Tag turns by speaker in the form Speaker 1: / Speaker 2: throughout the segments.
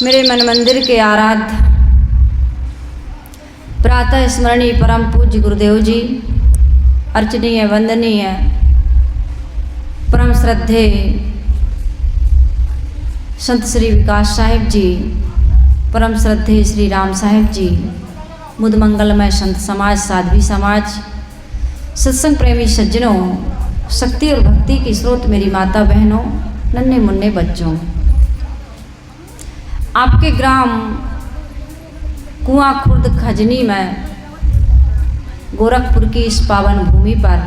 Speaker 1: मेरे मन मंदिर के आराध्य प्रातः स्मरणीय परम पूज्य गुरुदेव जी, अर्चनीय वंदनीय परम श्रद्धे संत श्री विकास साहिब जी, परम श्रद्धे श्री राम साहिब जी, मुद मंगलमय संत समाज, साध्वी समाज, सत्संग प्रेमी सज्जनों, शक्ति और भक्ति की स्रोत मेरी माता बहनों, नन्हे मुन्ने बच्चों, आपके ग्राम कुआं खुर्द खजनी में गोरखपुर की इस पावन भूमि पर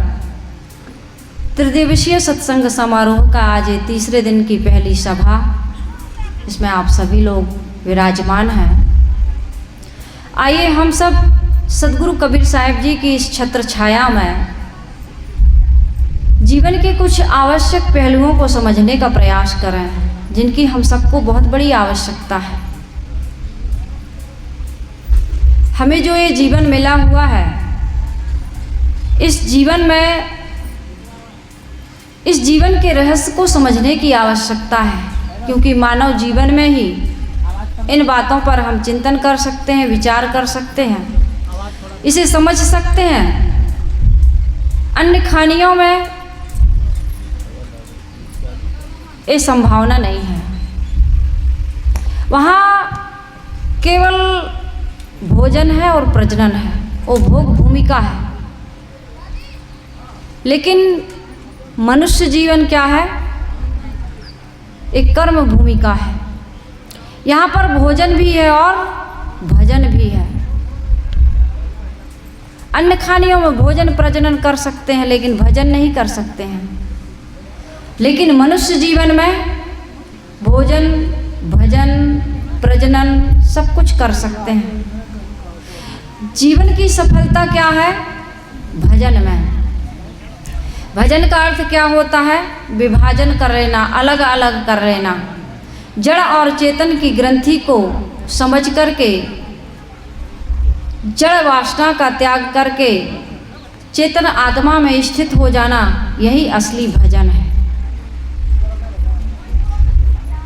Speaker 1: त्रिदिवसीय सत्संग समारोह का आज ये तीसरे दिन की पहली सभा, इसमें आप सभी लोग विराजमान हैं। आइए हम सब सदगुरु कबीर साहिब जी की इस छत्र छाया में जीवन के कुछ आवश्यक पहलुओं को समझने का प्रयास करें, जिनकी हम सबको बहुत बड़ी आवश्यकता है। हमें जो ये जीवन मिला हुआ है, इस जीवन के रहस्य को समझने की आवश्यकता है, क्योंकि मानव जीवन में ही इन बातों पर हम चिंतन कर सकते हैं, विचार कर सकते हैं, इसे समझ सकते हैं। अन्य खानियों में ये संभावना नहीं है। वहाँ केवल भोजन है और प्रजनन है, वो भोग भूमिका है। लेकिन मनुष्य जीवन क्या है? एक कर्म भूमिका है। यहाँ पर भोजन भी है और भजन भी है। अन्य खानियों में भोजन प्रजनन कर सकते हैं, लेकिन भजन नहीं कर सकते हैं। लेकिन मनुष्य जीवन में भोजन, भजन, प्रजनन सब कुछ कर सकते हैं। जीवन की सफलता क्या है? भजन में। भजन का अर्थ क्या होता है? विभाजन कर लेना, अलग अलग कर लेना, जड़ और चेतन की ग्रंथि को समझ करके, जड़ वासना का त्याग करके चेतन आत्मा में स्थित हो जाना, यही असली भजन है।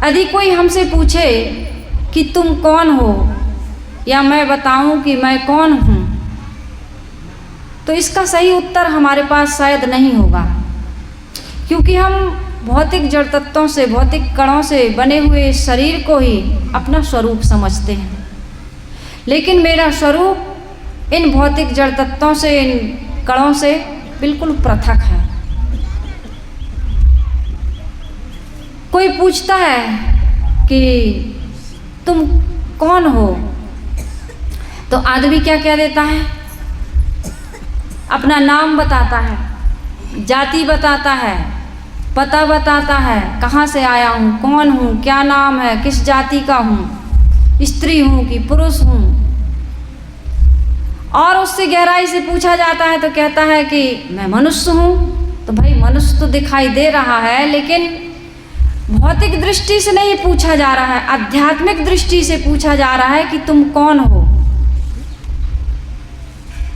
Speaker 1: यदि कोई हमसे पूछे कि तुम कौन हो, या मैं बताऊं कि मैं कौन हूं, तो इसका सही उत्तर हमारे पास शायद नहीं होगा, क्योंकि हम भौतिक जड़ तत्वों से, भौतिक कणों से बने हुए शरीर को ही अपना स्वरूप समझते हैं। लेकिन मेरा स्वरूप इन भौतिक जड़ तत्वों से, इन कणों से बिल्कुल पृथक है। कोई पूछता है कि तुम कौन हो, तो आदमी क्या कह देता है? अपना नाम बताता है, जाति बताता है, पता बताता है, कहाँ से आया हूँ, कौन हूँ, क्या नाम है, किस जाति का हूँ, स्त्री हूँ कि पुरुष हूँ। और उससे गहराई से पूछा जाता है तो कहता है कि मैं मनुष्य हूँ। तो भाई मनुष्य तो दिखाई दे रहा है, लेकिन भौतिक दृष्टि से नहीं पूछा जा रहा है, आध्यात्मिक दृष्टि से पूछा जा रहा है कि तुम कौन हो।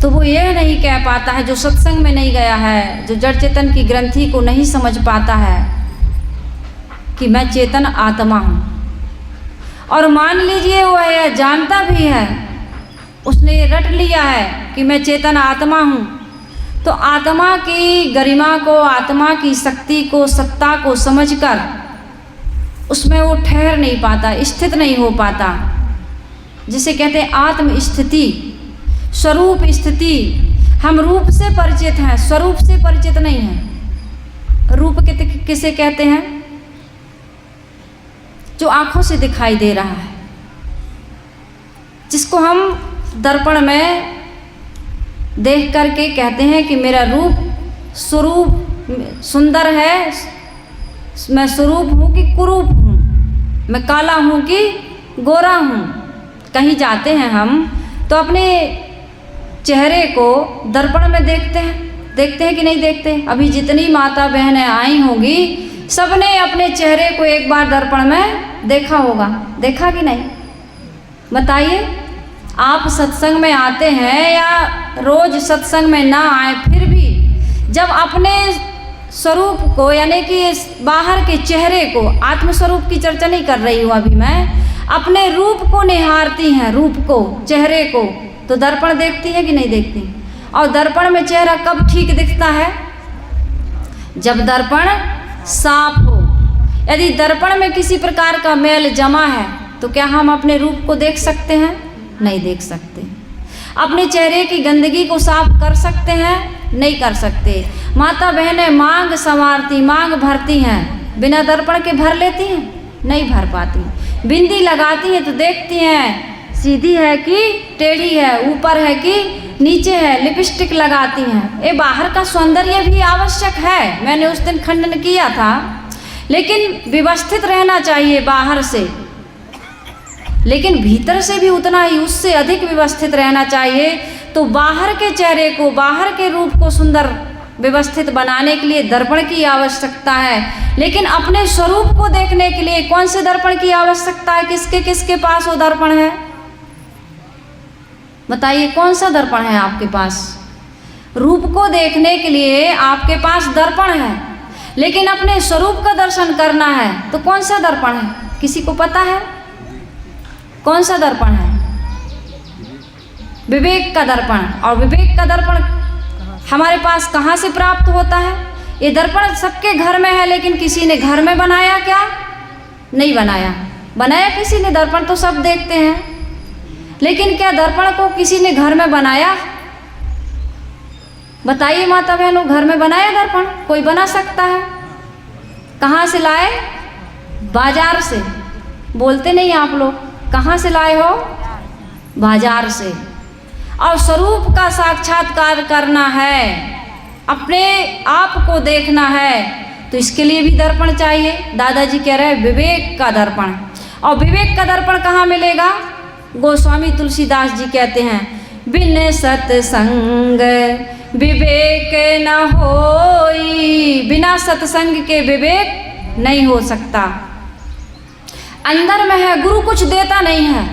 Speaker 1: तो वो यह नहीं कह पाता है, जो सत्संग में नहीं गया है, जो जड़ चेतन की ग्रंथि को नहीं समझ पाता है कि मैं चेतन आत्मा हूँ। और मान लीजिए वो है, जानता भी है, उसने ये रट लिया है कि मैं चेतन आत्मा हूँ, तो आत्मा की गरिमा को, आत्मा की शक्ति को, सत्ता को समझकर उसमें वो ठहर नहीं पाता, स्थित नहीं हो पाता। जिसे कहते हैं आत्म स्थिति, स्वरूप स्थिति। हम रूप से परिचित हैं, स्वरूप से परिचित नहीं हैं। रूप किसे कहते हैं? जो आंखों से दिखाई दे रहा है, जिसको हम दर्पण में देख करके कहते हैं कि मेरा रूप, स्वरूप सुंदर है, मैं स्वरूप हूँ कि कुरूप हूँ, मैं काला हूँ कि गोरा हूँ। कहीं जाते हैं हम तो अपने चेहरे को दर्पण में देखते हैं कि नहीं देखते? अभी जितनी माता बहनें आई होंगी, सबने अपने चेहरे को एक बार दर्पण में देखा होगा, देखा कि नहीं? बताइए। आप सत्संग में आते हैं या रोज सत्संग में ना आए, फिर भी जब अपने स्वरूप को यानी कि बाहर के चेहरे को, आत्मस्वरूप की चर्चा नहीं कर रही हूँ अभी मैं, अपने रूप को निहारती हैं, रूप को, चेहरे को, तो दर्पण देखती है कि नहीं देखती? और दर्पण में चेहरा कब ठीक दिखता है? जब दर्पण साफ हो। यदि दर्पण में किसी प्रकार का मैल जमा है तो क्या हम अपने रूप को देख सकते हैं? नहीं देख सकते। अपने चेहरे की गंदगी को साफ कर सकते हैं? नहीं कर सकते। माता बहनें मांग संवारती, मांग भरती हैं, बिना दर्पण के भर लेती हैं? नहीं भर पाती। बिंदी लगाती हैं तो देखती हैं सीधी है कि टेढ़ी है, ऊपर है कि नीचे है। लिपस्टिक लगाती हैं। ये बाहर का सौंदर्य भी आवश्यक है, मैंने उस दिन खंडन किया था, लेकिन व्यवस्थित रहना चाहिए बाहर से, लेकिन भीतर से भी उतना ही, उससे अधिक व्यवस्थित रहना चाहिए। तो बाहर के चेहरे को, बाहर के रूप को सुंदर व्यवस्थित बनाने के लिए दर्पण की आवश्यकता है। लेकिन अपने स्वरूप को देखने के लिए कौन से दर्पण की आवश्यकता है? किसके किसके पास वो दर्पण है? बताइए कौन सा दर्पण है आपके पास? रूप को देखने के लिए आपके पास दर्पण है, लेकिन अपने स्वरूप का दर्शन करना है तो कौन सा दर्पण है? किसी को पता है कौन सा दर्पण है? विवेक का दर्पण। और विवेक का दर्पण हमारे पास कहाँ से प्राप्त होता है? ये दर्पण सबके घर में है, लेकिन किसी ने घर में बनाया क्या? नहीं बनाया। बनाया किसी ने दर्पण तो सब देखते हैं, लेकिन क्या दर्पण को किसी ने घर में बनाया? बताइए माता बहनों, घर में बनाया दर्पण? कोई बना सकता है? कहाँ से लाए? बाजार से। बोलते नहीं आप लोग, कहाँ से लाए हो? बाजार से। और स्वरूप का साक्षात्कार करना है, अपने आप को देखना है, तो इसके लिए भी दर्पण चाहिए। दादाजी कह रहे हैं विवेक का दर्पण। और विवेक का दर्पण कहाँ मिलेगा? गोस्वामी तुलसीदास जी कहते हैं, बिन सत्संग विवेक न होई। बिना सत्संग के विवेक नहीं हो सकता। अंदर में है, गुरु कुछ देता नहीं है,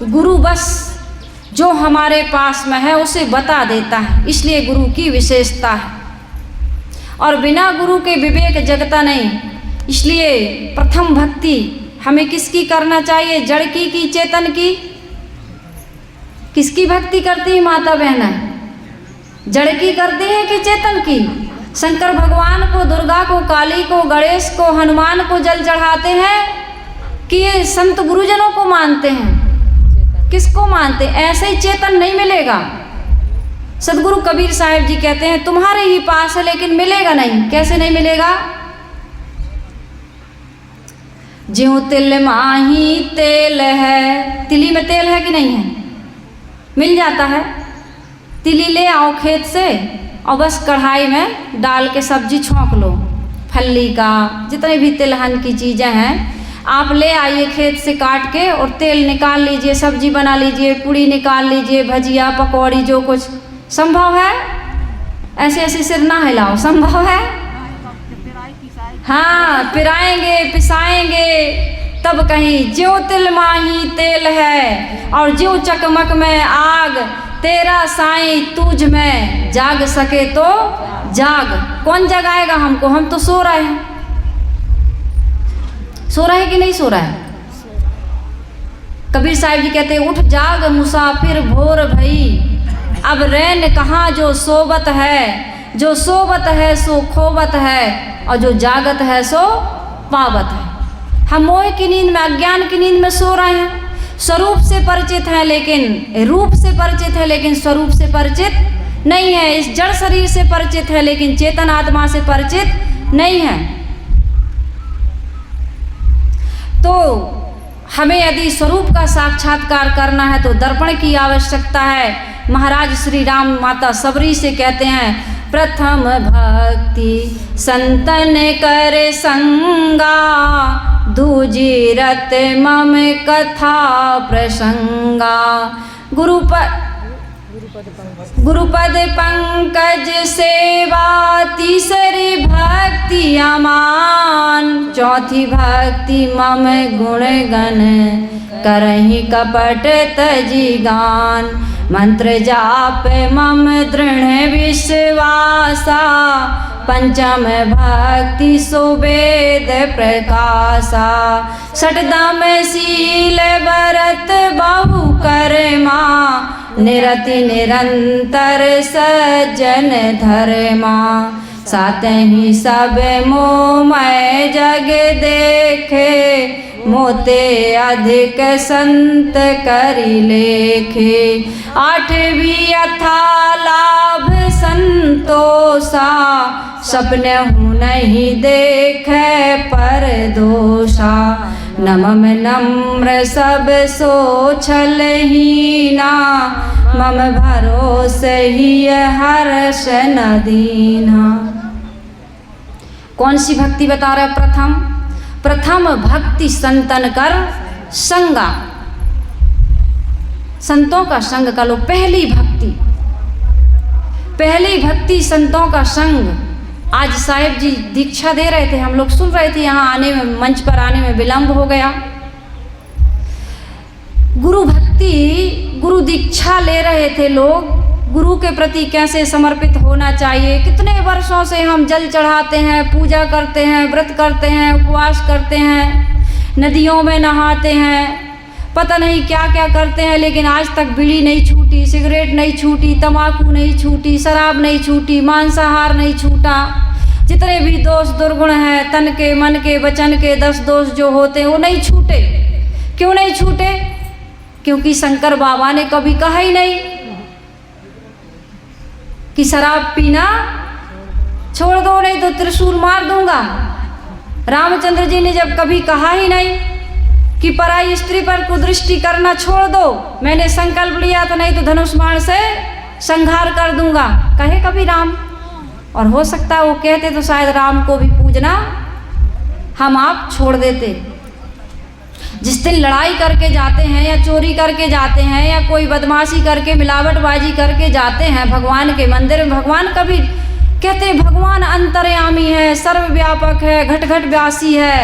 Speaker 1: गुरु बस जो हमारे पास में है उसे बता देता है, इसलिए गुरु की विशेषता है। और बिना गुरु के विवेक जगता नहीं। इसलिए प्रथम भक्ति हमें किसकी करना चाहिए? जड़ की चेतन की? किसकी भक्ति करती है माता बहना? जड़ की करती है कि चेतन की? शंकर भगवान को, दुर्गा को, काली को, गणेश को, हनुमान को जल चढ़ाते हैं कि ये संत गुरुजनों को मानते हैं? किसको मानते? ऐसे ही चेतन नहीं मिलेगा। सदगुरु कबीर साहिब जी कहते हैं तुम्हारे ही पास है लेकिन मिलेगा नहीं। कैसे नहीं मिलेगा? ज्यों तिल माही तेल है। तिली में तेल है कि नहीं है? मिल जाता है। तिली ले आओ खेत से और बस कढ़ाई में डाल के सब्जी छोंक लो, फल्ली का, जितने भी तिलहन की चीज़ें हैं आप ले आइए खेत से काट के, और तेल निकाल लीजिए, सब्जी बना लीजिए, पूड़ी निकाल लीजिए, भजिया पकौड़ी जो कुछ संभव है। ऐसे ऐसे सिर ना हिलाओ, संभव है? हाँ, पिराएंगे पिसाएंगे तब कहीं। ज्यों तिल माही तेल है और ज्यों चकमक में आग, तेरा साईं तुझ में जाग सके तो जाग। कौन जगाएगा हमको? हम तो सो रहे हैं। सो रहा है कि नहीं सो रहा है? कबीर साहिब जी कहते हैं उठ जाग मुसाफिर भोर भई, अब रैन कहाँ जो सोबत है। जो सोबत है सो खोबत है, और जो जागत है सो पावत है। हम मोह की नींद में, अज्ञान की नींद में सो रहे हैं। स्वरूप से परिचित हैं लेकिन, रूप से परिचित है लेकिन स्वरूप से परिचित नहीं है। इस जड़ शरीर से परिचित है लेकिन चेतन आत्मा से परिचित नहीं है। तो हमें यदि स्वरूप का साक्षात्कार करना है तो दर्पण की आवश्यकता है। महाराज श्री राम माता सबरी से कहते हैं, प्रथम भक्ति संतन कर संगा, दूजी रत मम कथा प्रसंगा। गुरुपद पंकज सेवा, तीसरी भक्ति अमान, चौथी भक्ति मम गुण गण, करहि कपट तजी गान। मंत्र जाप मम दृढ़ विश्वासा, पंचम भक्ति सुवेद प्रकाशा, षटदम शील भरत बहु कर्मा, निरति निरंतर सज्जन धर्मा, सातहि सब मोहमय जग देखे, मोते अधिक संत करि लेखे, आठवीं अथा लाभ संतोषा, सपनहु नहीं देखे पर दोषा, नमम नम्र सब सो छलहीना, मम भरोसे ही हर्ष न दीना। कौन सी भक्ति बता रहा है? प्रथम भक्ति संतन कर संगा, संतों का संग कर लो। पहली भक्ति संतों का संग। आज साहिब जी दीक्षा दे रहे थे, हम लोग सुन रहे थे, यहाँ आने में, मंच पर आने में विलंब हो गया। गुरु भक्ति, गुरु दीक्षा ले रहे थे लोग, गुरु के प्रति कैसे समर्पित होना चाहिए। कितने वर्षों से हम जल चढ़ाते हैं, पूजा करते हैं, व्रत करते हैं, उपवास करते हैं, नदियों में नहाते हैं, पता नहीं क्या क्या करते हैं, लेकिन आज तक बीड़ी नहीं छूटी, सिगरेट नहीं छूटी, तंबाकू नहीं छूटी, शराब नहीं छूटी, मांसाहार नहीं छूटा। जितने भी दोष दुर्गुण हैं, तन के, मन के, वचन के 10 दोष जो होते हैं वो नहीं छूटे। क्यों नहीं छूटे? क्योंकि शंकर बाबा ने कभी कहा ही नहीं कि शराब पीना छोड़ दो, नहीं तो त्रिशूल मार दूंगा। रामचंद्र जी ने जब कभी कहा ही नहीं कि पराई स्त्री पर कुदृष्टि करना छोड़ दो, मैंने संकल्प लिया तो नहीं तो धनुष बाण से संहार कर दूंगा, कहे कभी राम? और हो सकता है वो कहते तो शायद राम को भी पूजना हम आप छोड़ देते। जिस दिन लड़ाई करके जाते हैं या चोरी करके जाते हैं या कोई बदमाशी करके, मिलावटबाजी करके जाते हैं भगवान के मंदिर में, भगवान कभी कहते भगवान अंतर्यामी है, सर्वव्यापक है, घट घट व्यासी है,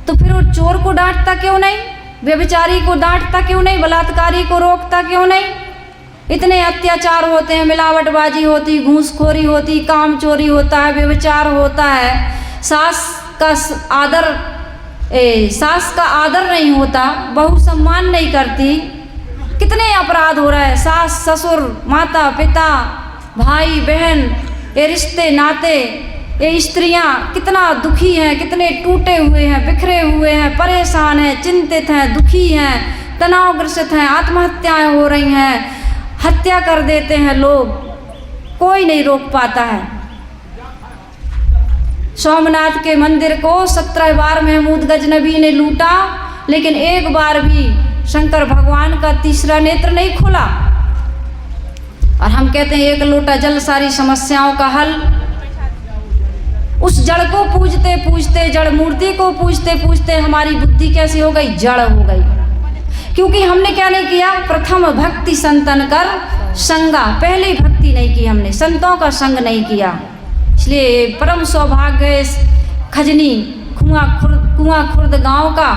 Speaker 1: तो फिर वो चोर को डांटता क्यों नहीं? व्यभिचारी को डांटता क्यों नहीं? बलात्कारी को रोकता क्यों नहीं? इतने अत्याचार होते हैं, मिलावटबाजी होती, घूसखोरी होती, काम चोरी होता है, व्यभिचार होता है, सास का आदर नहीं होता, बहू सम्मान नहीं करती, कितने अपराध हो रहा है। सास ससुर, माता पिता, भाई बहन, ये रिश्ते नाते, ये स्त्रियां कितना दुखी हैं, कितने टूटे हुए हैं, बिखरे हुए हैं, परेशान हैं, चिंतित हैं, दुखी हैं, तनावग्रसित हैं, आत्महत्याएं हो रही हैं, हत्या कर देते हैं लोग, कोई नहीं रोक पाता है। सोमनाथ के मंदिर को 17 बार महमूद गजनबी ने लूटा, लेकिन एक बार भी शंकर भगवान का तीसरा नेत्र नहीं खुला। और हम कहते हैं एक लोटा जल सारी समस्याओं का हल। उस जड़ को पूजते पूजते, जड़ मूर्ति को पूजते पूजते हमारी बुद्धि कैसी हो गई? जड़ हो गई। क्योंकि हमने क्या नहीं किया? प्रथम भक्ति संतन कर संगा, पहली भक्ति नहीं की हमने, संतों का संग नहीं किया। इसलिए परम सौभाग्य इस खजनी कुआं खुर्द गांव का,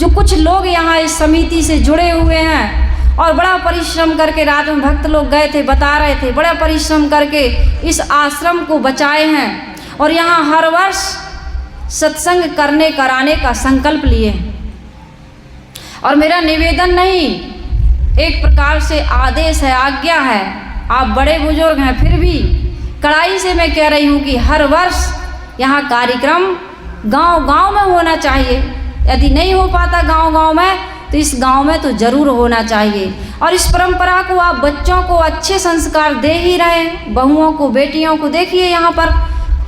Speaker 1: जो कुछ लोग यहाँ इस समिति से जुड़े हुए हैं और बड़ा परिश्रम करके, रात में भक्त लोग गए थे, बता रहे थे, बड़ा परिश्रम करके इस आश्रम को बचाए हैं और यहाँ हर वर्ष सत्संग कराने का संकल्प लिए। और मेरा निवेदन नहीं, एक प्रकार से आदेश है, आज्ञा है। आप बड़े बुजुर्ग हैं, फिर भी कड़ाई से मैं कह रही हूँ कि हर वर्ष यहाँ कार्यक्रम गांव-गांव में होना चाहिए। यदि नहीं हो पाता गांव-गांव में, तो इस गांव में तो जरूर होना चाहिए। और इस परंपरा को आप बच्चों को अच्छे संस्कार दे ही रहे हैं, बहुओं को, बेटियों को। देखिए यहाँ पर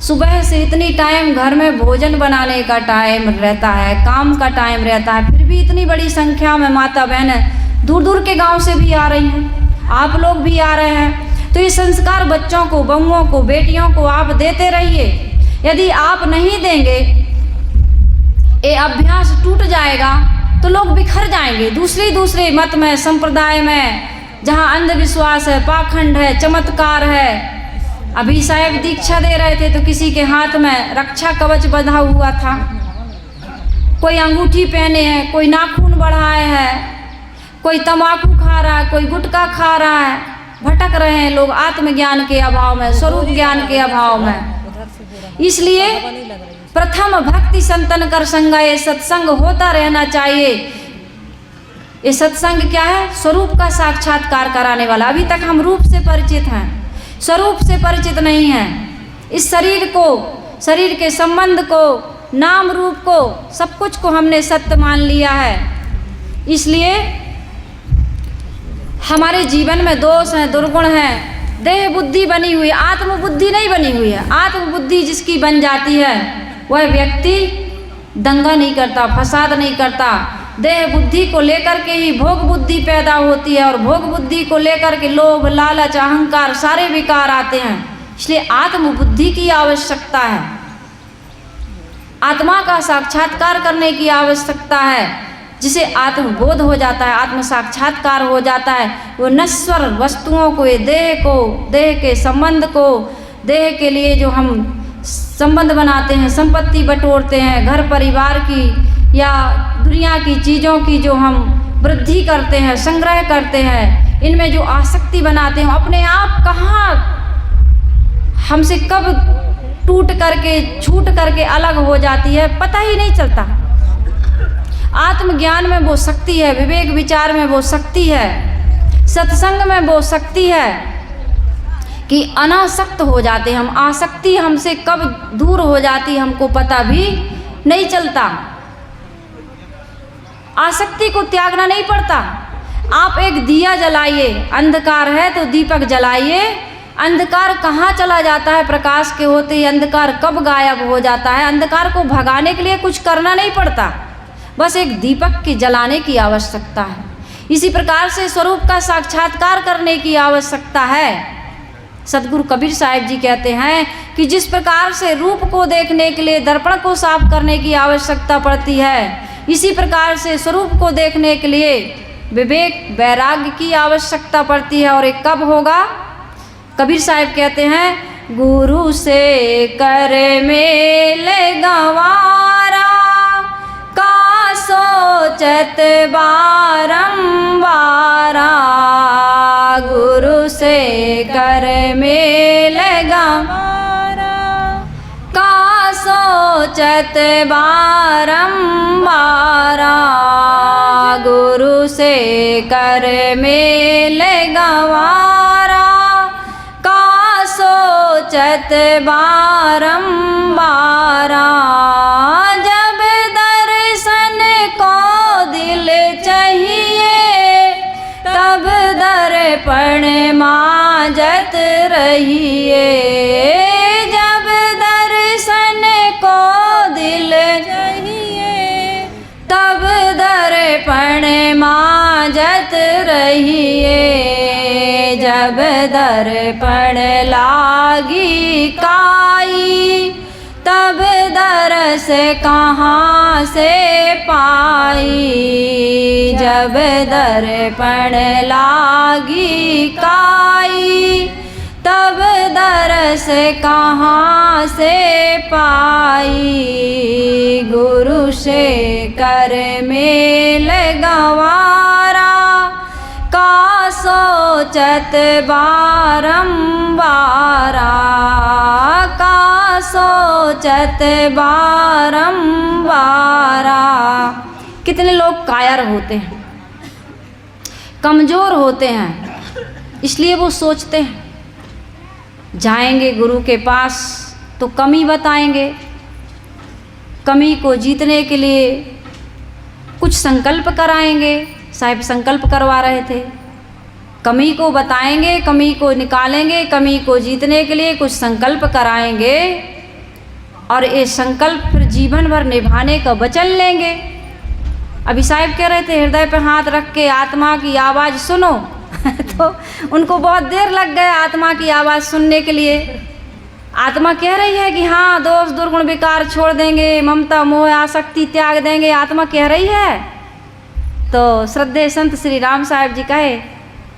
Speaker 1: सुबह से इतनी टाइम घर में भोजन बनाने का टाइम रहता है, काम का टाइम रहता है, फिर भी इतनी बड़ी संख्या में माता बहनें दूर दूर के गांव से भी आ रही हैं, आप लोग भी आ रहे हैं। तो ये संस्कार बच्चों को, बहुओं को, बेटियों को आप देते रहिए। यदि आप नहीं देंगे, ये अभ्यास टूट जाएगा तो लोग बिखर जाएंगे दूसरे मत में, संप्रदाय में, जहाँ अंधविश्वास है, पाखंड है, चमत्कार है। अभी साहब दीक्षा दे रहे थे तो किसी के हाथ में रक्षा कवच बंधा हुआ था, कोई अंगूठी पहने है, कोई नाखून बढ़ाए है, कोई तंबाकू खा रहा है, कोई गुटखा खा रहा है। भटक रहे हैं लोग आत्मज्ञान के अभाव में, स्वरूप ज्ञान के अभाव में। इसलिए प्रथम भक्ति संतन कर संगा, ये सत्संग होता रहना चाहिए। ये सत्संग क्या है? स्वरूप का साक्षात्कार कराने वाला। अभी तक हम रूप से परिचित हैं, स्वरूप से परिचित नहीं हैं। इस शरीर को, शरीर के संबंध को, नाम रूप को, सब कुछ को हमने सत्य मान लिया है। इसलिए हमारे जीवन में दोष हैं, दुर्गुण हैं, देह बुद्धि बनी हुई, आत्मबुद्धि नहीं बनी हुई है। आत्मबुद्धि जिसकी बन जाती है वह व्यक्ति दंगा नहीं करता, फसाद नहीं करता। देह बुद्धि को लेकर के ही भोग बुद्धि पैदा होती है, और भोग बुद्धि को लेकर के लोभ, लालच, अहंकार सारे विकार आते हैं। इसलिए आत्मबुद्धि की आवश्यकता है, आत्मा का साक्षात्कार करने की आवश्यकता है, जिसे आत्मबोध हो जाता है, आत्म साक्षात्कार हो जाता है। वो नश्वर वस्तुओं को, देह को, देह के संबंध को, देह के लिए जो हम संबंध बनाते हैं, संपत्ति बटोरते हैं, घर परिवार की या दुनिया की चीज़ों की जो हम वृद्धि करते हैं, संग्रह करते हैं, इनमें जो आसक्ति बनाते हैं, अपने आप कहाँ हमसे कब टूट करके, छूट करके अलग हो जाती है, पता ही नहीं चलता। आत्मज्ञान में वो शक्ति है, विवेक विचार में वो शक्ति है, सत्संग में वो शक्ति है कि अनासक्त हो जाते हम। आसक्ति हमसे कब दूर हो जाती हमको पता भी नहीं चलता। आसक्ति को त्यागना नहीं पड़ता। आप एक दिया जलाइए, अंधकार है तो दीपक जलाइए। अंधकार कहाँ चला जाता है? प्रकाश के होते ही अंधकार कब गायब हो जाता है? अंधकार को भगाने के लिए कुछ करना नहीं पड़ता, बस एक दीपक की जलाने की आवश्यकता है। इसी प्रकार से स्वरूप का साक्षात्कार करने की आवश्यकता है। सदगुरु कबीर साहिब जी कहते हैं कि जिस प्रकार से रूप को देखने के लिए दर्पण को साफ करने की आवश्यकता पड़ती है, इसी प्रकार से स्वरूप को देखने के लिए विवेक, वैराग्य की आवश्यकता पड़ती है। और एक कब होगा? कबीर साहिब कहते हैं, गुरु से कर मेल गंवारा, का सोचत बारंबारा। गुरु से कर मेल गंवारा, का सोचत बारंबारा। गुरु से कर मेल गंवारा, का सोचत बारंबारा। जब दर्शन को दिल चाहिए, तब दर्पण मांजत रहिए। जब दर्शन को दिल चाहिए, तब दर्पण मांजत रहिए। जब दर्पण लागी काई, तब दरस कहाँ से पाई। जब दर्पण लागी काई, तब दरस कहाँ से पाई। गुरु से कर मेल गंवारा, का सोचत बारंबारा। का सोचत बारंबारा। कितने लोग कायर होते हैं, कमज़ोर होते हैं, इसलिए वो सोचते हैं जाएंगे गुरु के पास तो कमी बताएंगे। कमी को जीतने के लिए कुछ संकल्प कराएंगे। साहिब संकल्प करवा रहे थे, कमी को बताएंगे, कमी को निकालेंगे, कमी को जीतने के लिए कुछ संकल्प कराएंगे, और ये संकल्प फिर जीवन भर निभाने का वचन लेंगे। अभी साहिब कह रहे थे हृदय पे हाथ रख के आत्मा की आवाज़ सुनो तो उनको बहुत देर लग गया आत्मा की आवाज़ सुनने के लिए। आत्मा कह रही है कि हाँ, दोष दुर्गुण विकार छोड़ देंगे, ममता मोह आसक्ति त्याग देंगे, आत्मा कह रही है। तो श्रद्धेय संत श्री राम साहिब जी कहे,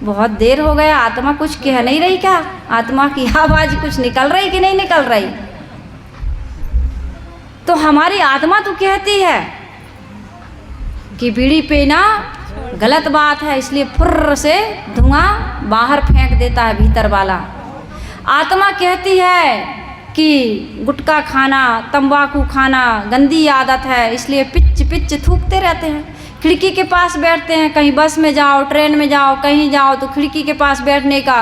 Speaker 1: बहुत देर हो गया, आत्मा कुछ कह नहीं रही क्या? आत्मा की आवाज़ कुछ निकल रही कि नहीं निकल रही? तो हमारी आत्मा तो कहती है कि बीड़ी पीना गलत बात है, इसलिए फुर्र से धुआं बाहर फेंक देता है भीतर वाला। आत्मा कहती है कि गुटखा खाना, तंबाकू खाना गंदी आदत है, इसलिए पिच पिच थूकते रहते हैं। खिड़की के पास बैठते हैं, कहीं बस में जाओ, ट्रेन में जाओ, कहीं जाओ तो खिड़की के पास बैठने का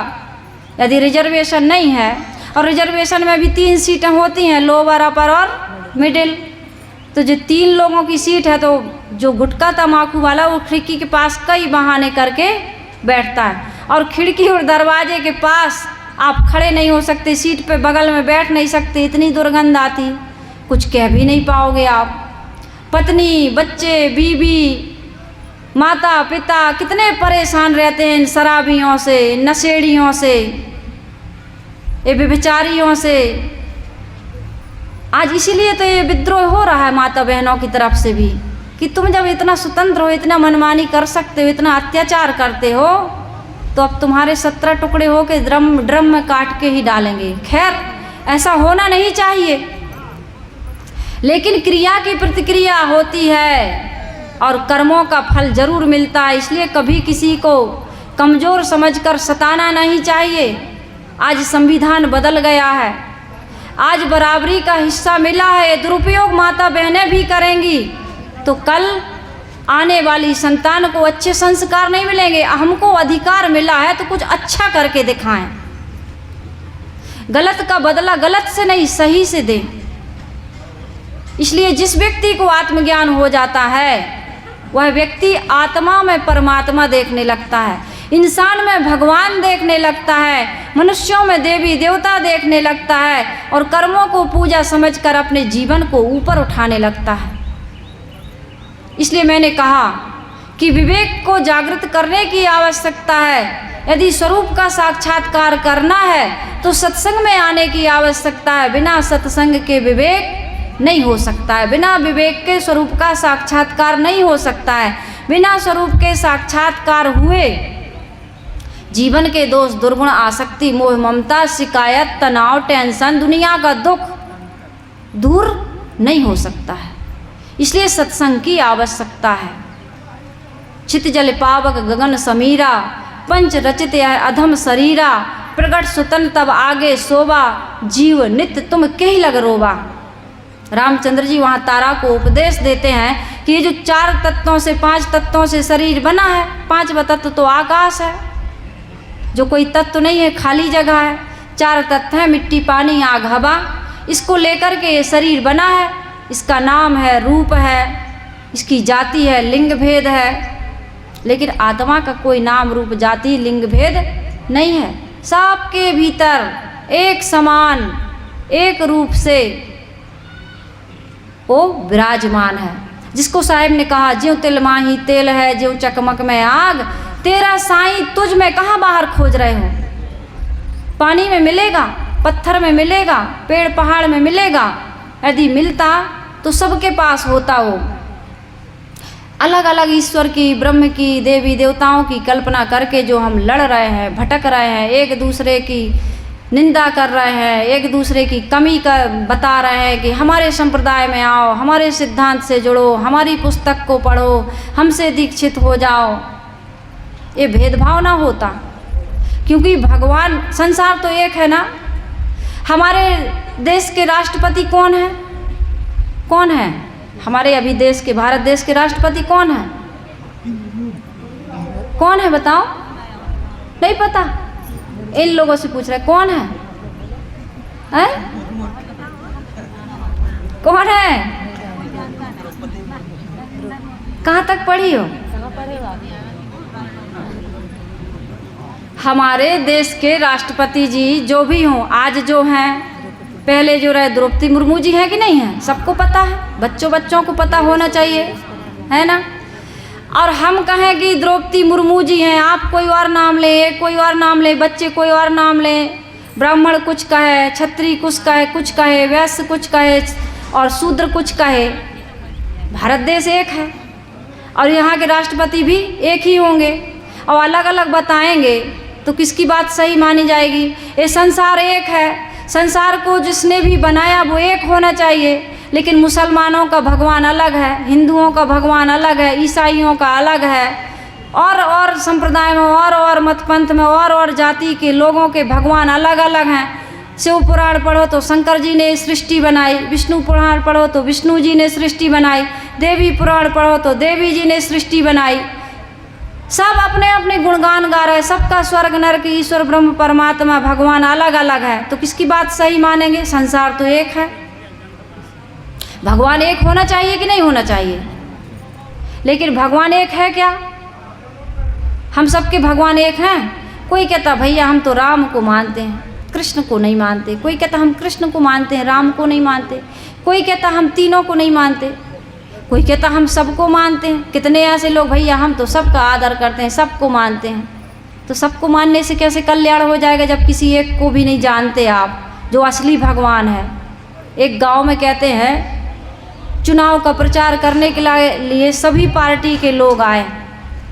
Speaker 1: यदि रिजर्वेशन नहीं है, और रिजर्वेशन में भी 3 सीटें होती हैं, लोअर, अपर और मिडिल, तो जो 3 लोगों की सीट है तो जो गुटखा तंबाकू वाला वो खिड़की के पास कई बहाने करके बैठता है। और खिड़की और दरवाजे के पास आप खड़े नहीं हो सकते, सीट पे बगल में बैठ नहीं सकते, इतनी दुर्गंध आती, कुछ कह भी नहीं पाओगे आप। पत्नी, बच्चे, बीवी, माता पिता कितने परेशान रहते हैं इन शराबियों से, नशेड़ियों से, ये व्यभिचारियों से। आज इसीलिए तो ये विद्रोह हो रहा है माता बहनों की तरफ से भी, कि तुम जब इतना स्वतंत्र हो, इतना मनमानी कर सकते हो, इतना अत्याचार करते हो, तो अब तुम्हारे 17 टुकड़े हो के ड्रम में काट के ही डालेंगे। खैर, ऐसा होना नहीं चाहिए, लेकिन क्रिया की प्रतिक्रिया होती है और कर्मों का फल जरूर मिलता है, इसलिए कभी किसी को कमज़ोर समझकर सताना नहीं चाहिए। आज संविधान बदल गया है, आज बराबरी का हिस्सा मिला है, दुरुपयोग माता बहनें भी करेंगी तो कल आने वाली संतान को अच्छे संस्कार नहीं मिलेंगे। हमको अधिकार मिला है तो कुछ अच्छा करके दिखाएं, गलत का बदला गलत से नहीं सही से दें। इसलिए जिस व्यक्ति को आत्मज्ञान हो जाता है वह व्यक्ति आत्मा में परमात्मा देखने लगता है, इंसान में भगवान देखने लगता है, मनुष्यों में देवी देवता देखने लगता है और कर्मों को पूजा समझकर अपने जीवन को ऊपर उठाने लगता है। इसलिए मैंने कहा कि विवेक को जागृत करने की आवश्यकता है। यदि स्वरूप का साक्षात्कार करना है तो सत्संग में आने की आवश्यकता है। बिना सत्संग के विवेक नहीं हो सकता है, बिना विवेक के स्वरूप का साक्षात्कार नहीं हो सकता है। बिना स्वरूप के साक्षात्कार हुए जीवन के दोष, दुर्गुण, आसक्ति, मोह, ममता, शिकायत, तनाव, टेंशन, दुनिया का दुख दूर नहीं हो सकता है। इसलिए सत्संग की आवश्यकता है। चित जल पावक गगन समीरा, पंच रचित यह अधम शरीरा, प्रगट सुतन तब आगे शोभा, जीव नित्य तुम कही लग रोबा। रामचंद्र जी वहाँ तारा को उपदेश देते हैं कि ये जो 4 तत्वों से 5 तत्वों से शरीर बना है, 5वां तत्व तो आकाश है, जो कोई तत्व नहीं है, खाली जगह है। 4 तत्व हैं, मिट्टी, पानी, आग, हवा, इसको लेकर के ये शरीर बना है। इसका नाम है, रूप है, इसकी जाति है, लिंग भेद है, लेकिन आत्मा का कोई नाम, रूप, जाति, लिंग भेद नहीं है। सबके भीतर एक समान, एक रूप से वो विराजमान है। जिसको साहिब ने कहा, ज्यों तिल माही तेल है, ज्यों चकमक में आग, तेरा साईं तुझ में कहाँ बाहर खोज रहे हो। पानी में मिलेगा, पत्थर में मिलेगा, पेड़ पहाड़ में मिलेगा। यदि मिलता तो सबके पास होता। वो अलग अलग ईश्वर की, ब्रह्म की, देवी देवताओं की कल्पना करके जो हम लड़ रहे हैं, भटक रहे हैं, एक दूसरे की निंदा कर रहे हैं, एक दूसरे की कमी का बता रहे हैं कि हमारे संप्रदाय में आओ, हमारे सिद्धांत से जुड़ो, हमारी पुस्तक को पढ़ो, हमसे दीक्षित हो जाओ, ये भेदभाव ना होता। क्योंकि भगवान, संसार तो एक है ना। हमारे देश के राष्ट्रपति कौन है? कौन है हमारे अभी देश के, भारत देश के राष्ट्रपति कौन है? कौन है बताओ? नहीं पता? इन लोगों से पूछ रहे कौन है? हैं? कौन है? कहाँ तक पढ़ी हो? हमारे देश के राष्ट्रपति जी जो भी हों, आज जो हैं, पहले जो रहे द्रौपदी मुर्मू जी हैं कि नहीं है? सबको पता है, बच्चों को पता होना चाहिए, है ना। और हम कहें कि द्रौपदी मुर्मू जी हैं, आप कोई और नाम लें, कोई और नाम लें, बच्चे कोई और नाम लें, ब्राह्मण कुछ कहे, क्षत्रिय कुछ कहे, वैश्य कुछ कहे और शूद्र कुछ कहे। भारत देश एक है और यहाँ के राष्ट्रपति भी एक ही होंगे, और अलग अलग बताएंगे तो किसकी बात सही मानी जाएगी? ये संसार एक है, संसार को जिसने भी बनाया वो एक होना चाहिए। लेकिन मुसलमानों का भगवान अलग है, हिंदुओं का भगवान अलग है, ईसाइयों का अलग है, और संप्रदाय में और मत पंथ में और जाति के लोगों के भगवान अलग अलग हैं। शिव पुराण पढ़ो तो शंकर जी ने सृष्टि बनाई, विष्णु पुराण पढ़ो तो विष्णु जी ने सृष्टि बनाई, देवी पुराण पढ़ो तो देवी जी ने सृष्टि बनाई। सब अपने अपने गुणगान गा रहे, सबका स्वर्ग नरक ईश्वर ब्रह्म परमात्मा भगवान अलग अलग है। तो किसकी बात सही मानेंगे? संसार तो एक है। भगवान एक होना चाहिए कि नहीं होना चाहिए? लेकिन भगवान एक है क्या? हम सबके भगवान एक हैं? कोई कहता भैया हम तो राम को मानते हैं, कृष्ण को नहीं मानते। कोई कहता हम कृष्ण को मानते हैं, राम को नहीं मानते। कोई कहता हम तीनों को नहीं मानते। कोई कहता हम सबको मानते हैं। कितने ऐसे लोग भैया हम तो सबका आदर करते हैं, सबको मानते हैं। तो सबको मानने से कैसे कल्याण हो जाएगा जब किसी एक को भी नहीं जानते आप, जो असली भगवान है। एक गांव में कहते हैं चुनाव का प्रचार करने के लिए सभी पार्टी के लोग आए,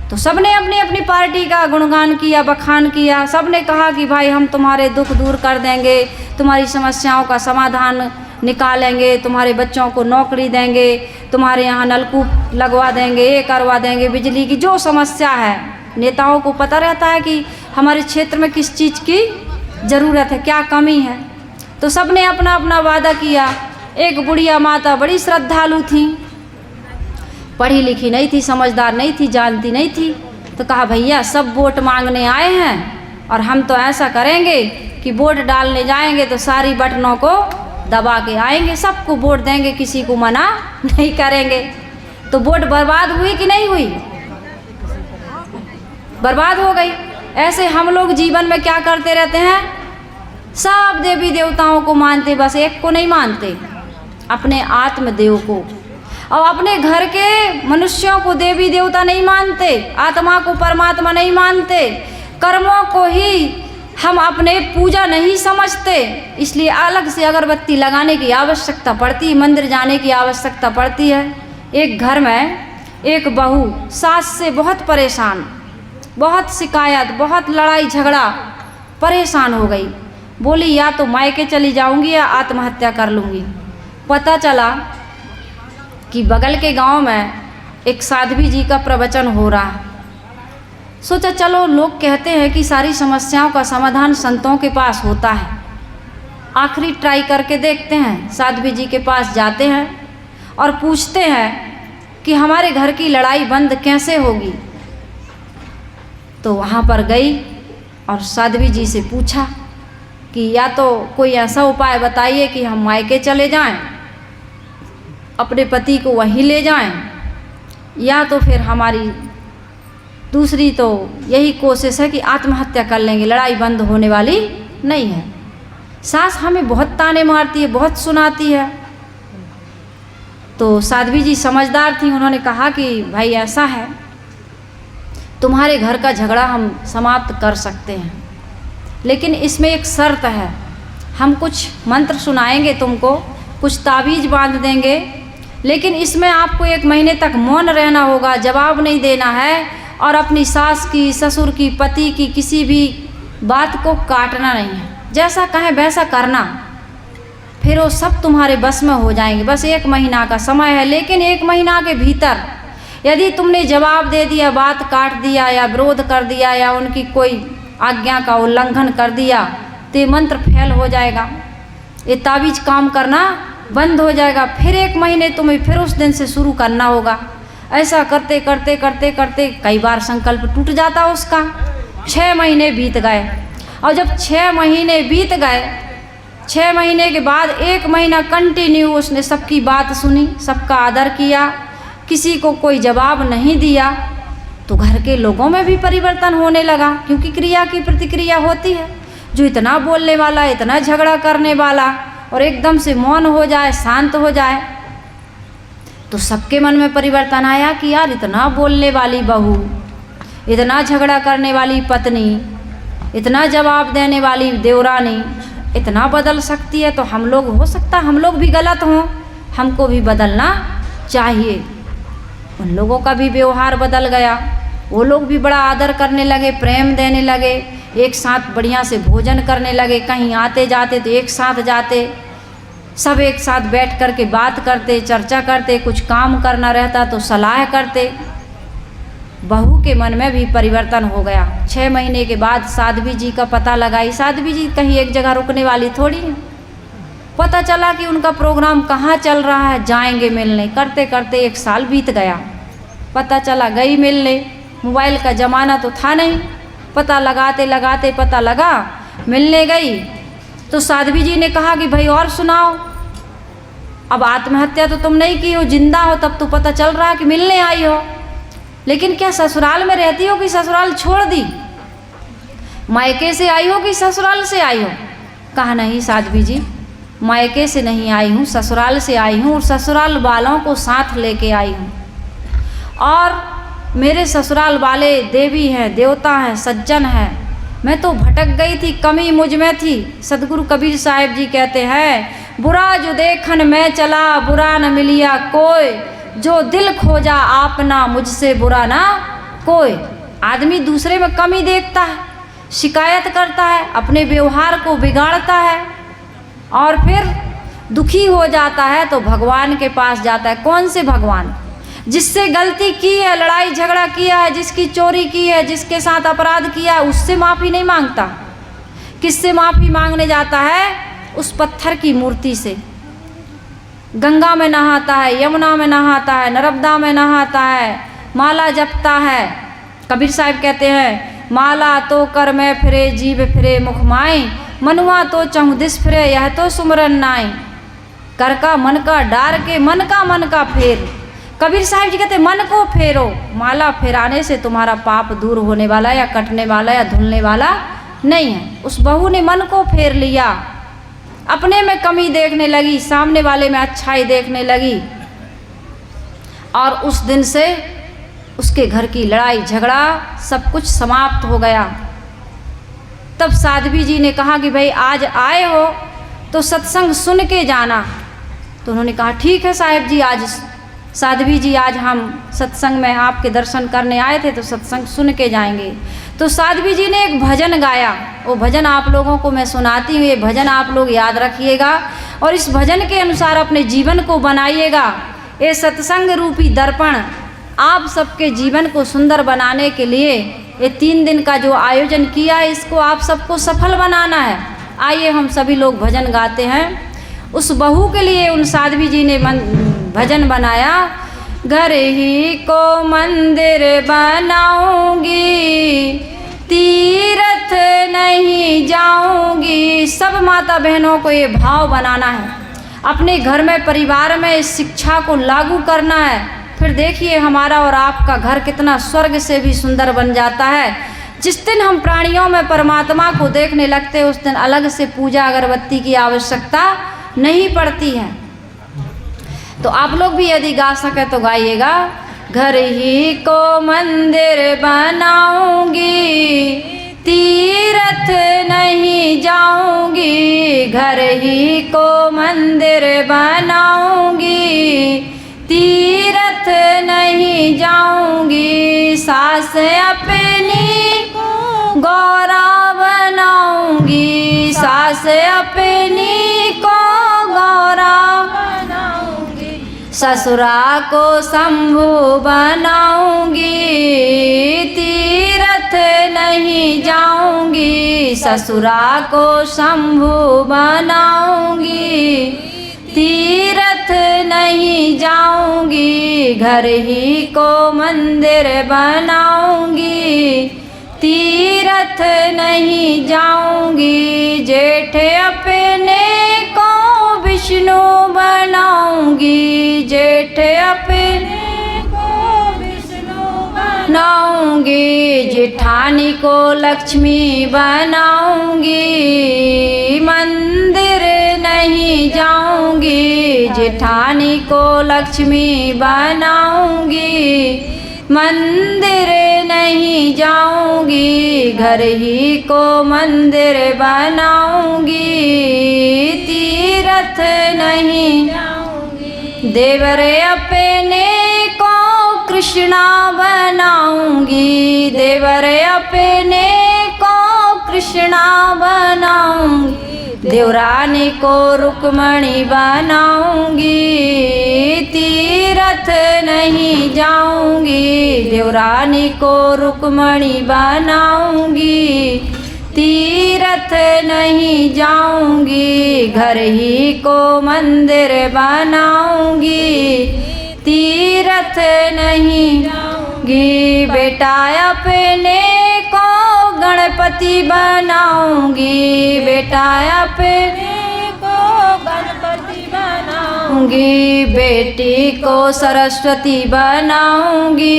Speaker 1: तो सबने अपनी अपनी पार्टी का गुणगान किया, बखान किया। सबने कहा कि भाई हम तुम्हारे दुख दूर कर देंगे, तुम्हारी समस्याओं का समाधान निकालेंगे, तुम्हारे बच्चों को नौकरी देंगे, तुम्हारे यहाँ नलकूप लगवा देंगे, ये करवा देंगे, बिजली की जो समस्या है। नेताओं को पता रहता है कि हमारे क्षेत्र में किस चीज़ की ज़रूरत है, क्या कमी है। तो सबने अपना अपना वादा किया। एक बुढ़िया माता बड़ी श्रद्धालु थी, पढ़ी लिखी नहीं थी, समझदार नहीं थी, जानती नहीं थी। तो कहा भैया सब वोट मांगने आए हैं और हम तो ऐसा करेंगे कि वोट डालने जाएंगे तो सारी बटनों को दबा के आएंगे, सबको वोट देंगे, किसी को मना नहीं करेंगे। तो वोट बर्बाद हुई कि नहीं हुई? बर्बाद हो गई। ऐसे हम लोग जीवन में क्या करते रहते हैं? सब देवी देवताओं को मानते, बस एक को नहीं मानते, अपने आत्मदेव को। और अपने घर के मनुष्यों को देवी देवता नहीं मानते, आत्मा को परमात्मा नहीं मानते, कर्मों को ही हम अपने पूजा नहीं समझते। इसलिए अलग से अगरबत्ती लगाने की आवश्यकता पड़ती है, मंदिर जाने की आवश्यकता पड़ती है। एक घर में एक बहू सास से बहुत परेशान, बहुत शिकायत, बहुत लड़ाई झगड़ा, परेशान हो गई। बोली या तो मायके चली जाऊंगी या आत्महत्या कर लूँगी। पता चला कि बगल के गांव में एक साध्वी जी का प्रवचन हो रहा है। सोचा चलो, लोग कहते हैं कि सारी समस्याओं का समाधान संतों के पास होता है, आखिरी ट्राई करके देखते हैं। साध्वी जी के पास जाते हैं और पूछते हैं कि हमारे घर की लड़ाई बंद कैसे होगी। तो वहाँ पर गई और साध्वी जी से पूछा कि या तो कोई ऐसा उपाय बताइए कि हम मायके चले जाएं, अपने पति को वहीं ले जाएं, या तो फिर हमारी दूसरी तो यही कोशिश है कि आत्महत्या कर लेंगे, लड़ाई बंद होने वाली नहीं है। सास हमें बहुत ताने मारती है, बहुत सुनाती है। तो साध्वी जी समझदार थी, उन्होंने कहा कि भाई ऐसा है, तुम्हारे घर का झगड़ा हम समाप्त कर सकते हैं, लेकिन इसमें एक शर्त है। हम कुछ मंत्र सुनाएंगे तुमको, कुछ ताबीज़ बांध देंगे, लेकिन इसमें आपको 1 महीने तक मौन रहना होगा, जवाब नहीं देना है, और अपनी सास की, ससुर की, पति की किसी भी बात को काटना नहीं है। जैसा कहें वैसा करना, फिर वो सब तुम्हारे बस में हो जाएंगे। बस 1 महीना का समय है, लेकिन 1 महीना के भीतर यदि तुमने जवाब दे दिया, बात काट दिया या विरोध कर दिया या उनकी कोई आज्ञा का उल्लंघन कर दिया, तो ये मंत्र फेल हो जाएगा, ये ताबीज काम करना बंद हो जाएगा। फिर 1 महीने तुम्हें फिर उस दिन से शुरू करना होगा। ऐसा करते करते करते करते कई बार संकल्प टूट जाता उसका। 6 महीने बीत गए, और जब 6 महीने बीत गए, 6 महीने के बाद 1 महीना कंटिन्यू उसने सबकी बात सुनी, सबका आदर किया, किसी को कोई जवाब नहीं दिया, तो घर के लोगों में भी परिवर्तन होने लगा, क्योंकि क्रिया की प्रतिक्रिया होती है। जो इतना बोलने वाला, इतना झगड़ा करने वाला, और एकदम से मौन हो जाए, शांत हो जाए, तो सबके मन में परिवर्तन आया कि यार इतना बोलने वाली बहू, इतना झगड़ा करने वाली पत्नी, इतना जवाब देने वाली देवरानी इतना बदल सकती है, तो हम लोग, हो सकता हम लोग भी गलत हों, हमको भी बदलना चाहिए। उन लोगों का भी व्यवहार बदल गया, वो लोग भी बड़ा आदर करने लगे, प्रेम देने लगे, एक साथ बढ़िया से भोजन करने लगे, कहीं आते जाते तो एक साथ जाते, सब एक साथ बैठ कर के बात करते, चर्चा करते, कुछ काम करना रहता तो सलाह करते। बहू के मन में भी परिवर्तन हो गया। 6 महीने के बाद साध्वी जी का पता लगाई। साध्वी जी कहीं एक जगह रुकने वाली थोड़ी है। पता चला कि उनका प्रोग्राम कहाँ चल रहा है, जाएंगे मिलने। करते करते 1 साल बीत गया। पता चला, गई मिलने। मोबाइल का ज़माना तो था नहीं। पता लगाते लगाते पता लगा, मिलने गई तो साध्वी जी ने कहा कि भाई और सुनाओ, अब आत्महत्या तो तुम नहीं की हो, जिंदा हो, तब तो पता चल रहा कि मिलने आई हो, लेकिन क्या ससुराल में रहती हो कि ससुराल छोड़ दी? मायके से आई हो कि ससुराल से आई हो? कहा नहीं साध्वी जी, मायके से नहीं आई हूँ, ससुराल से आई हूँ और ससुराल वालों को साथ लेके आई हूँ। और मेरे ससुराल वाले देवी हैं, देवता हैं, सज्जन हैं। मैं तो भटक गई थी, कमी मुझ में थी। सदगुरु कबीर साहिब जी कहते हैं, बुरा जो देखन मैं चला, बुरा न मिलिया कोई, जो दिल खोजा आपना, मुझसे बुरा ना कोई। आदमी दूसरे में कमी देखता है, शिकायत करता है, अपने व्यवहार को बिगाड़ता है और फिर दुखी हो जाता है तो भगवान के पास जाता है। कौन से भगवान? जिससे गलती की है, लड़ाई झगड़ा किया है, जिसकी चोरी की है, जिसके साथ अपराध किया है, उससे माफ़ी नहीं मांगता। किससे माफ़ी मांगने जाता है? उस पत्थर की मूर्ति से। गंगा में नहाता है, यमुना में नहाता है, नर्मदा में नहाता है, माला जपता है। कबीर साहब कहते हैं, माला तो कर में फिरे, जीव फिरे मुख माई, मनुआ तो चहुदिस फिरे, यह तो सुमरन नाई। कर का मन का डार के, मन का फेर। कबीर साहब जी कहते मन को फेरो। माला फेराने से तुम्हारा पाप दूर होने वाला या कटने वाला या धुलने वाला नहीं है। उस बहू ने मन को फेर लिया, अपने में कमी देखने लगी, सामने वाले में अच्छाई देखने लगी और उस दिन से उसके घर की लड़ाई झगड़ा सब कुछ समाप्त हो गया। तब साध्वी जी ने कहा कि भाई आज आए हो तो सत्संग सुन के जाना। तो उन्होंने कहा ठीक है साहिब जी, आज साध्वी जी आज हम सत्संग में आपके दर्शन करने आए थे तो सत्संग सुन के जाएंगे। तो साध्वी जी ने एक भजन गाया। वो भजन आप लोगों को मैं सुनाती हूँ। ये भजन आप लोग याद रखिएगा और इस भजन के अनुसार अपने जीवन को बनाइएगा। ये सत्संग रूपी दर्पण आप सबके जीवन को सुंदर बनाने के लिए ये 3 दिन का जो आयोजन किया है, इसको आप सबको सफल बनाना है। आइए हम सभी लोग भजन गाते हैं। उस बहू के लिए उन साध्वी जी ने भजन बनाया। घर ही को मंदिर बनाऊंगी, तीर्थ नहीं जाऊंगी। सब माता बहनों को ये भाव बनाना है, अपने घर में परिवार में इस शिक्षा को लागू करना है। फिर देखिए हमारा और आपका घर कितना स्वर्ग से भी सुंदर बन जाता है। जिस दिन हम प्राणियों में परमात्मा को देखने लगते हैं उस दिन अलग से पूजा अगरबत्ती की आवश्यकता नहीं पड़ती है। तो आप लोग भी यदि गा सके तो गाइएगा। घर ही को मंदिर बनाऊंगी, तीर्थ नहीं जाऊंगी। घर ही को मंदिर बनाऊंगी, तीर्थ नहीं जाऊंगी। सास अपनी गौरा बनाऊंगी, सास अपनी को गौरा बनाऊंगी। ससुरा को शंभु बनाऊंगी, तीर्थ नहीं जाऊंगी। ससुरा को शंभु बनाऊंगी, तीर्थ नहीं जाऊंगी। घर ही को मंदिर बनाऊंगी, तीर्थ नहीं जाऊंगी। जेठ अपने को विष्णु बनाऊंगी, जेठ अपने को विष्णु बनाऊंगी। जेठानी को लक्ष्मी बनाऊंगी, मंदिर नहीं जाऊंगी। जेठानी को लक्ष्मी बनाऊंगी, मंदिर नहीं जाऊंगी। घर ही को मंदिर बनाऊंगी, तीर्थ नहीं जाऊंगी। देवर अपने को कृष्णा बनाऊंगी, देवर अपने को कृष्णा बनाऊंगी। देवरानी को रुक्मणी बनाऊंगी, तीरथ नहीं जाऊंगी। देवरानी को रुक्मणी बनाऊंगी, तीरथ नहीं जाऊंगी। घर ही को मंदिर बनाऊंगी, तीरथ नहीं जाऊंगी। बेटा अपने को गणपति बनाऊंगी, बेटा अपने को गणपति बनाऊंगी। बेटी को सरस्वती बनाऊंगी,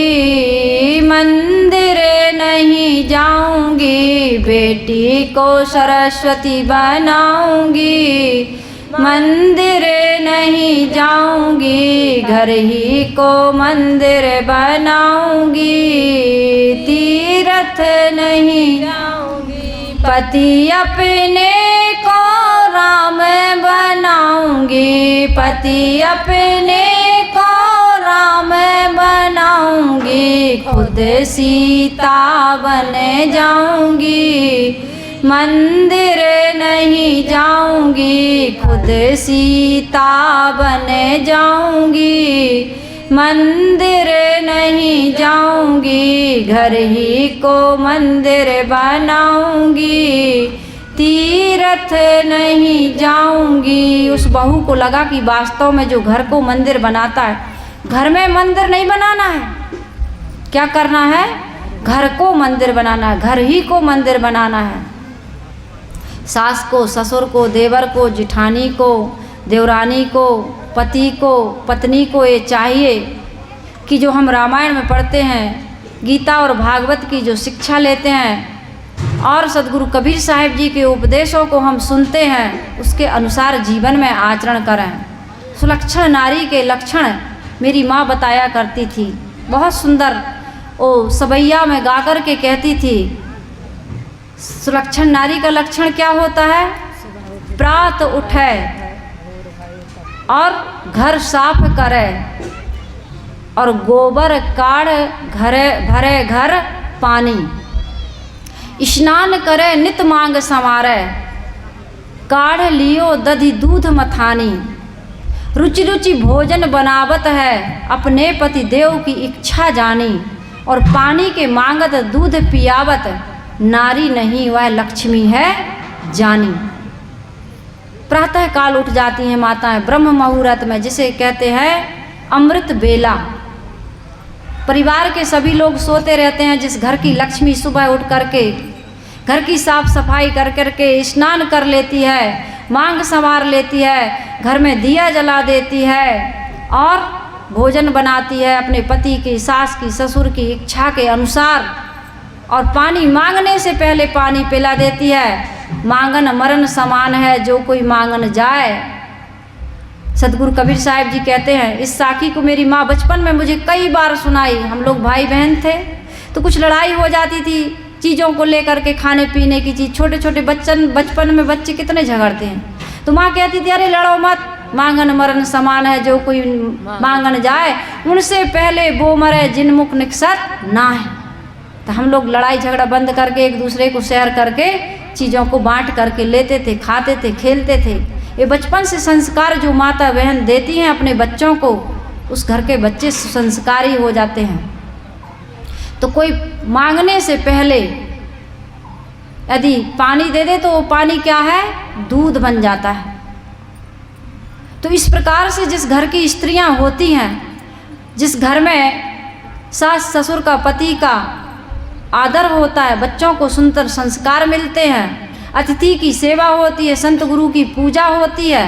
Speaker 1: मंदिर नहीं जाऊंगी। बेटी को सरस्वती बनाऊंगी, मंदिर नहीं जाऊंगी। घर ही को मंदिर बनाऊंगी, तीरथ नहीं जाऊंगी। पति अपने को राम बनाऊंगी, पति अपने को राम बनाऊंगी। खुद सीता बन जाऊंगी, मंदिर नहीं जाऊंगी। खुद सीता बन जाऊंगी, मंदिर नहीं जाऊंगी। घर ही को मंदिर बनाऊंगी, तीरथ नहीं जाऊंगी। उस बहू को लगा कि वास्तव में जो घर को मंदिर बनाता है, घर में मंदिर नहीं बनाना है, क्या करना है? घर को मंदिर बनाना है, घर ही को मंदिर बनाना है। सास को, ससुर को, देवर को, जिठानी को, देवरानी को, पति को, पत्नी को ये चाहिए कि जो हम रामायण में पढ़ते हैं, गीता और भागवत की जो शिक्षा लेते हैं और सद्गुरु कबीर साहिब जी के उपदेशों को हम सुनते हैं, उसके अनुसार जीवन में आचरण करें। सुलक्षण नारी के लक्षण मेरी माँ बताया करती थी, बहुत सुंदर ओ सबैया में गा कर के कहती थी। सुलक्षण नारी का लक्षण क्या होता है? प्रात उठे और घर साफ करे और गोबर काढ़ घरे भरे घर पानी, स्नान करे नित मांग संवारे, काढ़ लियो दधि दूध मथानी। रुचि रुचि भोजन बनावत है, अपने पति देव की इच्छा जानी, और पानी के मांगत दूध पियावत, नारी नहीं वह लक्ष्मी है जानी। प्रातः काल उठ जाती हैं माताएं ब्रह्म मुहूर्त में, जिसे कहते हैं अमृत बेला। परिवार के सभी लोग सोते रहते हैं, जिस घर की लक्ष्मी सुबह उठ करके घर की साफ सफाई कर करके स्नान कर लेती है, मांग संवार लेती है, घर में दिया जला देती है और भोजन बनाती है अपने पति की, सास की, ससुर की इच्छा के अनुसार, और पानी मांगने से पहले पानी पिला देती है। मांगन मरण समान है, जो कोई मांगन जाए। सद्गुरु कबीर साहिब जी कहते हैं, इस साखी को मेरी माँ बचपन में मुझे कई बार सुनाई। हम लोग भाई बहन थे तो कुछ लड़ाई हो जाती थी चीज़ों को लेकर के, खाने पीने की चीज़। छोटे छोटे बचपन में बच्चे कितने झगड़ते हैं, तो माँ कहती थी अरे लड़ो मत, मांगन मरण समान है, जो कोई मांगन जाए उनसे पहले वो मरे जिन मुख निकसत ना है। तो हम लोग लड़ाई झगड़ा बंद करके एक दूसरे को शेयर करके चीज़ों को बांट करके लेते थे, खाते थे, खेलते थे। ये बचपन से संस्कार जो माता बहन देती हैं अपने बच्चों को, उस घर के बच्चे संस्कारी हो जाते हैं। तो कोई मांगने से पहले यदि पानी दे दे तो वो पानी क्या है? दूध बन जाता है। तो इस प्रकार से जिस घर की स्त्रियां होती हैं, जिस घर में सास ससुर का, पति का आदर होता है, बच्चों को सुंदर संस्कार मिलते हैं, अतिथि की सेवा होती है, संत गुरु की पूजा होती है,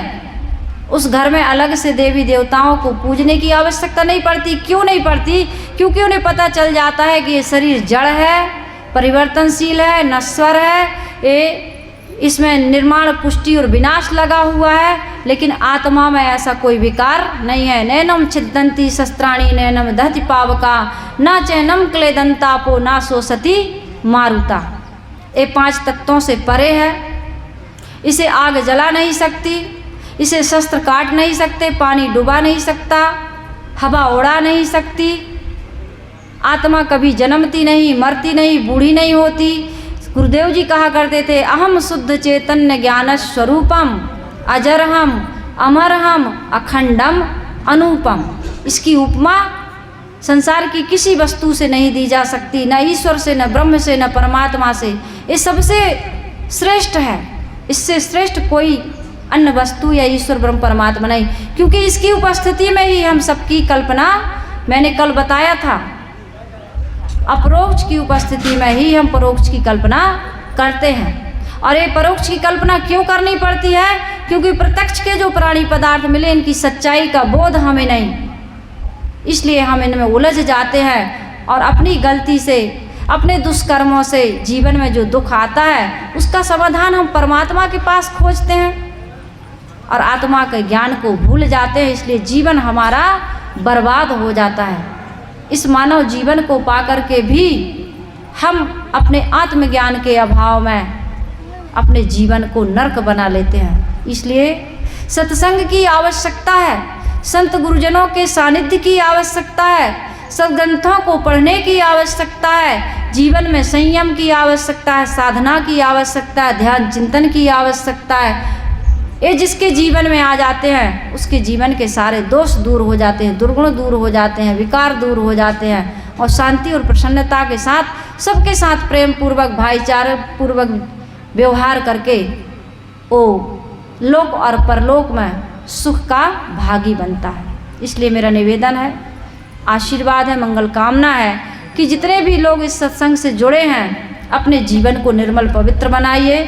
Speaker 1: उस घर में अलग से देवी देवताओं को पूजने की आवश्यकता नहीं पड़ती। क्यों नहीं पड़ती? क्योंकि उन्हें पता चल जाता है कि ये शरीर जड़ है, परिवर्तनशील है, नश्वर है, ये इसमें निर्माण, पुष्टि और विनाश लगा हुआ है, लेकिन आत्मा में ऐसा कोई विकार नहीं है। नैनम छिदंती शस्त्राणी नैनम दहति पावका, न चैनम क्लेदंतापो ना सोसती मारुता। ये 5 तत्वों से परे है। इसे आग जला नहीं सकती, इसे शस्त्र काट नहीं सकते, पानी डुबा नहीं सकता, हवा उड़ा नहीं सकती। आत्मा कभी जन्मती नहीं, मरती नहीं, बूढ़ी नहीं होती, गुरुदेव जी कहा करते थे, अहम शुद्ध चैतन्य ज्ञान स्वरूपम अजरहम अमरहम अखंडम अनुपम। इसकी उपमा संसार की किसी वस्तु से नहीं दी जा सकती, न ईश्वर से, न ब्रह्म से, न परमात्मा से। ये सबसे श्रेष्ठ है, इससे श्रेष्ठ कोई अन्य वस्तु या ईश्वर ब्रह्म परमात्मा नहीं, क्योंकि इसकी उपस्थिति में ही हम सबकी कल्पना, मैंने कल बताया था, अपरोक्ष की उपस्थिति में ही हम परोक्ष की कल्पना करते हैं। और ये परोक्ष की कल्पना क्यों करनी पड़ती है? क्योंकि प्रत्यक्ष के जो प्राणी पदार्थ मिले, इनकी सच्चाई का बोध हमें नहीं, इसलिए हम इनमें उलझ जाते हैं और अपनी गलती से, अपने दुष्कर्मों से जीवन में जो दुख आता है उसका समाधान हम परमात्मा के पास खोजते हैं और आत्मा के ज्ञान को भूल जाते हैं, इसलिए जीवन हमारा बर्बाद हो जाता है। इस मानव जीवन को पाकर के भी हम अपने आत्मज्ञान के अभाव में अपने जीवन को नरक बना लेते हैं। इसलिए सत्संग की आवश्यकता है, संत गुरुजनों के सानिध्य की आवश्यकता है, सद्ग्रंथों को पढ़ने की आवश्यकता है, जीवन में संयम की आवश्यकता है, साधना की आवश्यकता है, ध्यान चिंतन की आवश्यकता है। ये जिसके जीवन में आ जाते हैं उसके जीवन के सारे दोष दूर हो जाते हैं, दुर्गुण दूर हो जाते हैं, विकार दूर हो जाते हैं और शांति और प्रसन्नता के साथ सबके साथ प्रेम पूर्वक, भाईचारे पूर्वक व्यवहार करके वो लोक और परलोक में सुख का भागी बनता है। इसलिए मेरा निवेदन है, आशीर्वाद है, मंगल कामना है कि जितने भी लोग इस सत्संग से जुड़े हैं अपने जीवन को निर्मल पवित्र बनाइए।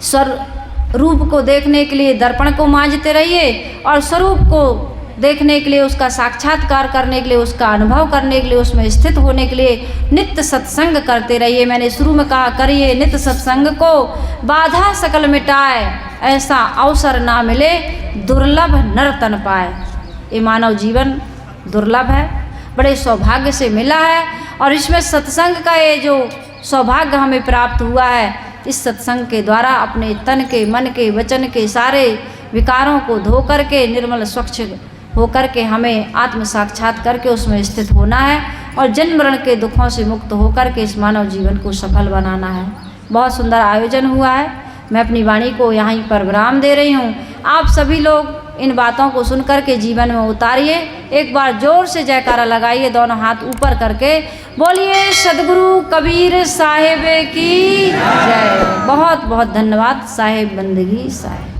Speaker 1: स्वरूप को देखने के लिए दर्पण को मांझते रहिए और स्वरूप को देखने के लिए, उसका साक्षात्कार करने के लिए, उसका अनुभव करने के लिए, उसमें स्थित होने के लिए नित्य सत्संग करते रहिए। मैंने शुरू में कहा, करिए नित्य सत्संग को, बाधा सकल मिटाए, ऐसा अवसर ना मिले दुर्लभ नर तन पाए। ये मानव जीवन दुर्लभ है, बड़े सौभाग्य से मिला है और इसमें सत्संग का ये जो सौभाग्य हमें प्राप्त हुआ है, इस सत्संग के द्वारा अपने तन के, मन के, वचन के सारे विकारों को धो करके निर्मल स्वच्छ होकर के हमें आत्म साक्षात करके उसमें स्थित होना है और जन्म मरण के दुखों से मुक्त होकर के इस मानव जीवन को सफल बनाना है। बहुत सुंदर आयोजन हुआ है, मैं अपनी वाणी को यहीं पर विराम दे रही हूँ। आप सभी लोग इन बातों को सुन करके जीवन में उतारिए। एक बार जोर से जयकारा लगाइए, दोनों हाथ ऊपर करके बोलिए सदगुरु कबीर साहिब की जय। बहुत बहुत धन्यवाद। साहिब बंदगी साहिब।